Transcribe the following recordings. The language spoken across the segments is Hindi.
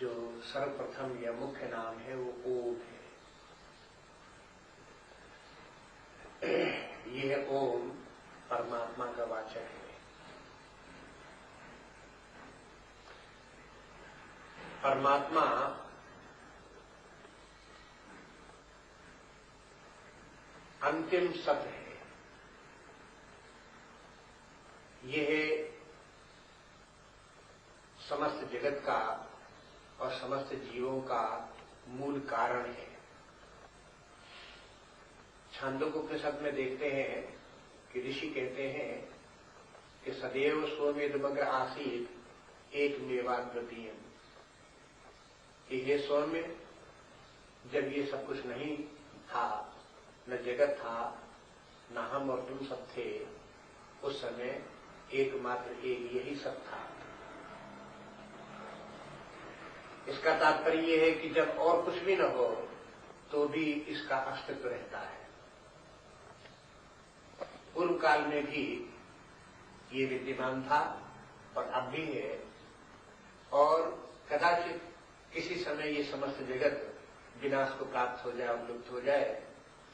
जो सर्वप्रथम या मुख्य नाम है वो ओम है। यह ओम परमात्मा का वाचक है। परमात्मा अंतिम शब्द है। यह समस्त जगत का और समस्त जीवों का मूल कारण है। छांदोग्योपनिषद में देखते हैं कि ऋषि कहते हैं कि सदैव स्वमेदमग्र आसीत् एकमेवाद्वितीयम्, कि हे सौम्य, जब ये सब कुछ नहीं था, न जगत था, न हम और तुम सब थे, उस समय एकमात्र एक यही सब था। इसका तात्पर्य यह है कि जब और कुछ भी न हो तो भी इसका अस्तित्व रहता है। पूर्व काल में भी ये विद्यमान था और अब भी है, और कदाचित किसी समय ये समस्त जगत विनाश को प्राप्त हो जाए और लुप्त हो जाए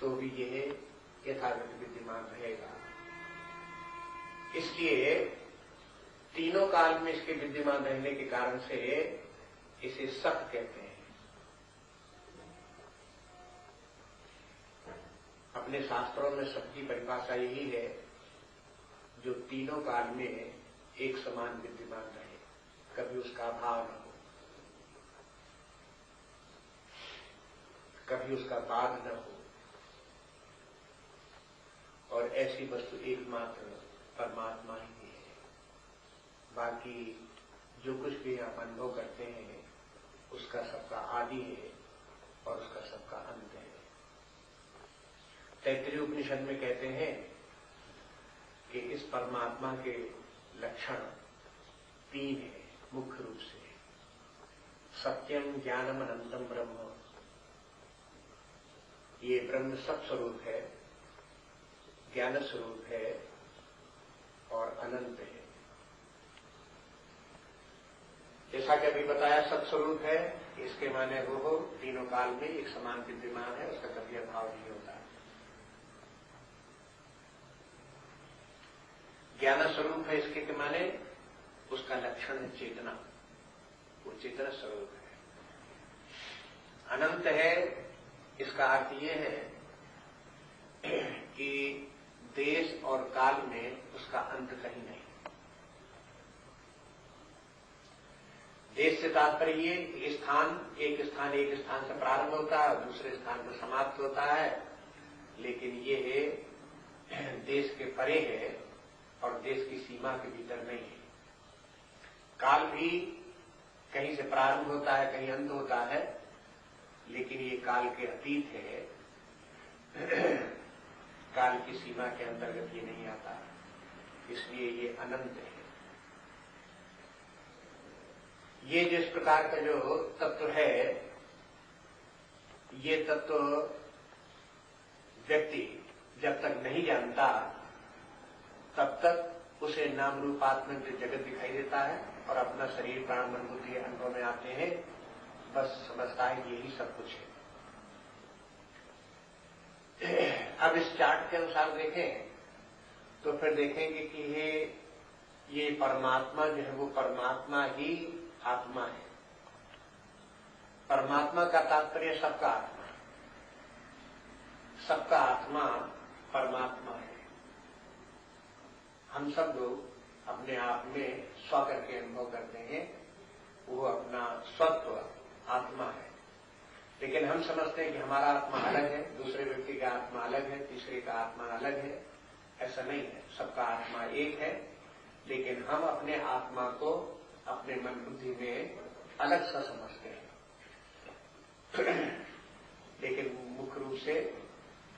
तो भी यह यथावत विद्यमान रहेगा। इसलिए तीनों काल में इसके विद्यमान रहने के कारण से इसे सत कहते हैं। अपने शास्त्रों में सत की परिभाषा यही है जो तीनों काल में एक समान विद्यमान रहे, कभी उसका अभाव न हो, कभी उसका बाद न हो, और ऐसी वस्तु एकमात्र परमात्मा ही है। बाकी जो कुछ भी आप अनुभव करते हैं उसका सबका आदि है और उसका सबका अंत है। तैत्तिरीय उपनिषद में कहते हैं कि इस परमात्मा के लक्षण तीन है मुख्य रूप से। सत्यम ज्ञानम अनंतम ब्रह्म, ये ब्रह्म सत स्वरूप है, ज्ञान स्वरूप है और अनंत है। जैसा कि अभी बताया सत्स्वरूप है, इसके माने वो तीनों काल में एक समान विद्यमान है, उसका कभी अभाव नहीं होता। ज्ञान स्वरूप है, इसके के माने उसका लक्षण है चेतना, वो चेतना स्वरूप है। अनंत है, इसका अर्थ ये है कि देश और काल में उसका अंत कहीं नहीं। देश से तात्पर्य ये एक स्थान से प्रारंभ होता है, दूसरे स्थान पर समाप्त होता है, लेकिन ये है देश के परे है और देश की सीमा के भीतर नहीं है। काल भी कहीं से प्रारंभ होता है, कहीं अंत होता है, लेकिन ये काल के अतीत है, काल की सीमा के अंतर्गत ये नहीं आता, इसलिए ये अनंत है। ये जिस प्रकार का जो तत्व है, ये तत्व व्यक्ति जब तक नहीं जानता तब तक उसे नाम रूपात्मक जो जगत दिखाई देता है और अपना शरीर प्राण मन बुद्धि अनुभव में आते हैं, बस समझता है कि यही सब कुछ है। अब इस चार्ट के अनुसार देखें तो फिर देखेंगे कि ये परमात्मा जो है वो परमात्मा ही आत्मा है। परमात्मा का तात्पर्य सबका आत्मा, सबका आत्मा परमात्मा है। हम सब लोग अपने आप में स्व करके अनुभव करते हैं, वो अपना स्वत्व आत्मा है, लेकिन हम समझते हैं कि हमारा आत्मा अलग है, दूसरे व्यक्ति का आत्मा अलग है, तीसरे का आत्मा अलग है। ऐसा नहीं है, सबका आत्मा एक है, लेकिन हम अपने आत्मा को अपने मन बुद्धि में अलग सा समझते हैं। लेकिन मुख्य रूप से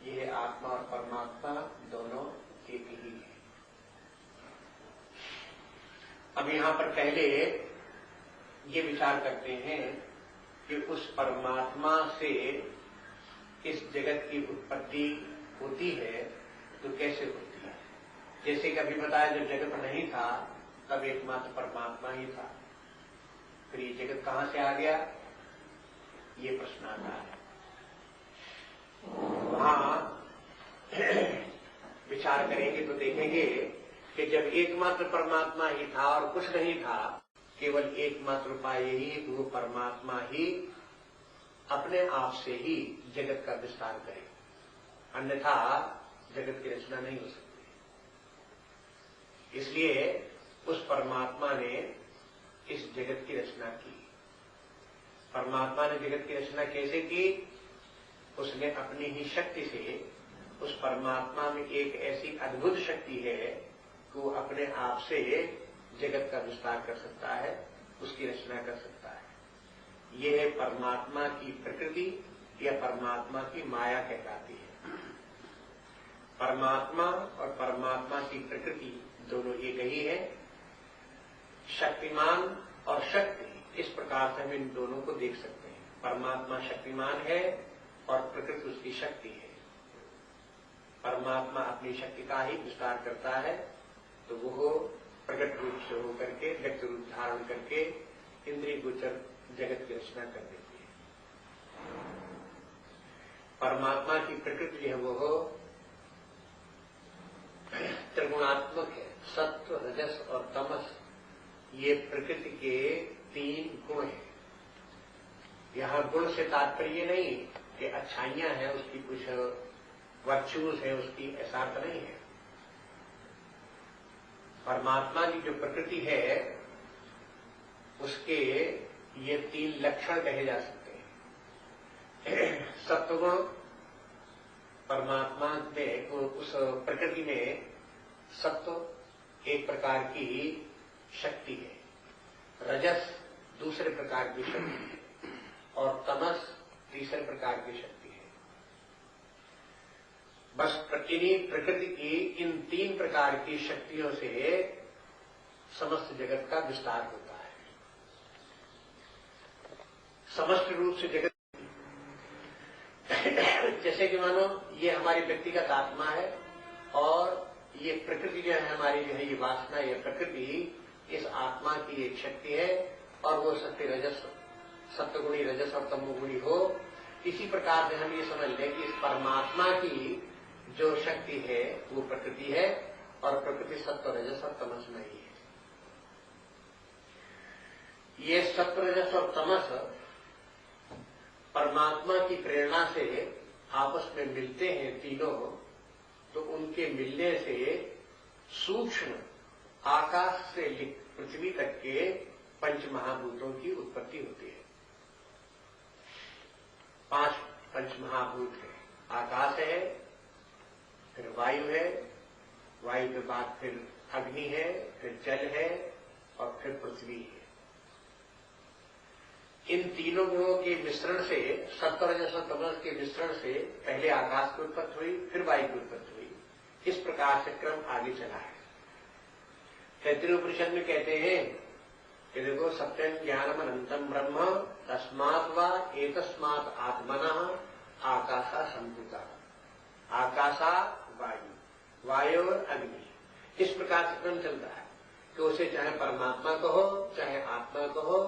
यह आत्मा और परमात्मा दोनों एक ही है। अब यहां पर पहले ये विचार करते हैं कि उस परमात्मा से इस जगत की उत्पत्ति होती है तो कैसे होती है। जैसे कि अभी बताया, जब जगत नहीं था तब एकमात्र परमात्मा ही था, फिर ये जगत कहां से आ गया, ये प्रश्न आता है। वहां विचार करेंगे तो देखेंगे कि जब एकमात्र परमात्मा ही था और कुछ नहीं था, केवल एकमात्र उपाय यही है कि वो परमात्मा ही अपने आप से ही जगत का विस्तार करे, अन्यथा जगत की रचना नहीं हो सकती। इसलिए उस परमात्मा ने इस जगत की रचना की। परमात्मा ने जगत की रचना कैसे की? उसने अपनी ही शक्ति से, उस परमात्मा में एक ऐसी अद्भुत शक्ति है कि वो अपने आप से जगत का विस्तार कर सकता है, उसकी रचना कर सकता है। यह है परमात्मा की प्रकृति या परमात्मा की माया कहलाती है। परमात्मा और परमात्मा की प्रकृति दोनों एक ही है। शक्तिमान और शक्ति, इस प्रकार से हम इन दोनों को देख सकते हैं। परमात्मा शक्तिमान है और प्रकृति उसकी शक्ति है। परमात्मा अपनी शक्ति का ही विस्तार करता है तो वो प्रकट रूप से होकर के, व्यक्त रूप धारण करके इंद्रिय गोचर जगत की रचना कर देती है। परमात्मा की प्रकृति है वो त्रिगुणात्मक है। सत्व, रजस और तमस, ये प्रकृति के 3 गुण हैं। यहां गुण से तात्पर्य नहीं कि अच्छाइयां हैं, उसकी कुछ वर्चूज है उसकी, ऐसा अर्थ नहीं है। परमात्मा की जो प्रकृति है उसके ये 3 लक्षण कहे जा सकते हैं। सत्वगुण परमात्मा में, उस प्रकृति में सत्व एक प्रकार की शक्ति है, रजस दूसरे प्रकार की शक्ति है और तमस तीसरे प्रकार की शक्ति है। बस प्रकृति की इन 3 प्रकार की शक्तियों से समस्त जगत का विस्तार होता है। समस्त रूप से जगत जैसे कि मानो ये हमारी व्यक्तिगत आत्मा है और ये प्रकृति जो है हमारी, जो है ये वासना, ये प्रकृति इस आत्मा की एक शक्ति है और वो सत्वगुणी, रजस और तमोगुणी हो। इसी प्रकार से हम ये समझ लें कि इस परमात्मा की जो शक्ति है वो प्रकृति है और प्रकृति सत्व, रजस और तमस में ही है। ये सत्व, रजस और तमस परमात्मा की प्रेरणा से आपस में मिलते हैं तीनों, तो उनके मिलने से सूक्ष्म आकाश से पृथ्वी तक के 5 महाभूतों की उत्पत्ति होती है। 5 पंच महाभूत है। आकाश है, फिर वायु है, वायु के बाद फिर अग्नि है, फिर जल है और फिर पृथ्वी है। इन तीनों गुणों के मिश्रण से, सत्व, रजस और तमस के मिश्रण से पहले आकाश की उत्पत्ति हुई, फिर वायु की उत्पत्ति हुई। इस प्रकार से क्रम आगे चला है। तैत्तिरीय उपनिषद में कहते हैं कि देखो, सत्यं ज्ञानम अनंतम ब्रह्म तस्मात् वा एतस्मात् आत्मनः आकाशा संभूता। आकाशा वायु, वायु और अग्नि, इस प्रकार से क्रम चलता है कि उसे चाहे परमात्मा कहो चाहे आत्मा कहो,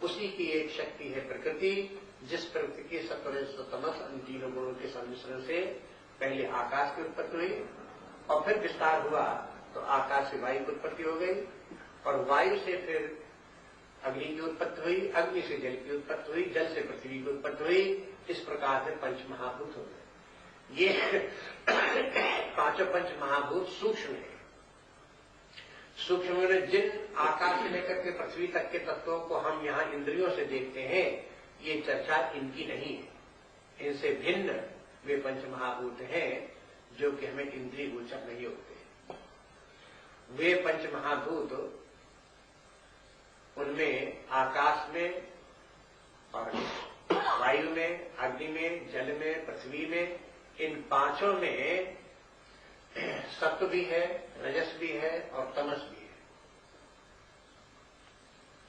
उसी की एक शक्ति है प्रकृति, जिस प्रकृति के सत्व, रजस और तमस इन तीनों गुणों के सम्मिश्रण से पहले आकाश की उत्पत्ति हुई और फिर विस्तार हुआ तो आकाश से वायु की उत्पत्ति हो गई और वायु से फिर अग्नि की उत्पत्ति हुई, अग्नि से जल की उत्पत्ति हुई, जल से पृथ्वी की उत्पत्ति हुई। इस प्रकार से 5 महाभूत हो गए। ये 5 पंच महाभूत सूक्ष्म है। सूक्ष्म में जिन आकाश से लेकर के पृथ्वी तक के तत्वों को हम यहाँ इंद्रियों से देखते हैं, ये चर्चा इनकी नहीं है। इनसे भिन्न वे 5 महाभूत हैं जो कि हमें इंद्रिय गोचर नहीं होते। वे 5 महाभूत, उनमें आकाश में और वायु में, अग्नि में, जल में, पृथ्वी में, इन 5 में सत्व भी है, रजस भी है और तमस भी है,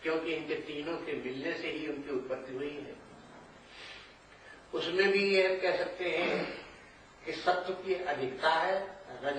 क्योंकि इनके तीनों के मिलने से ही उनकी उत्पत्ति हुई है। उसमें भी ये कह सकते हैं कि सत्व की अधिकता है, रजस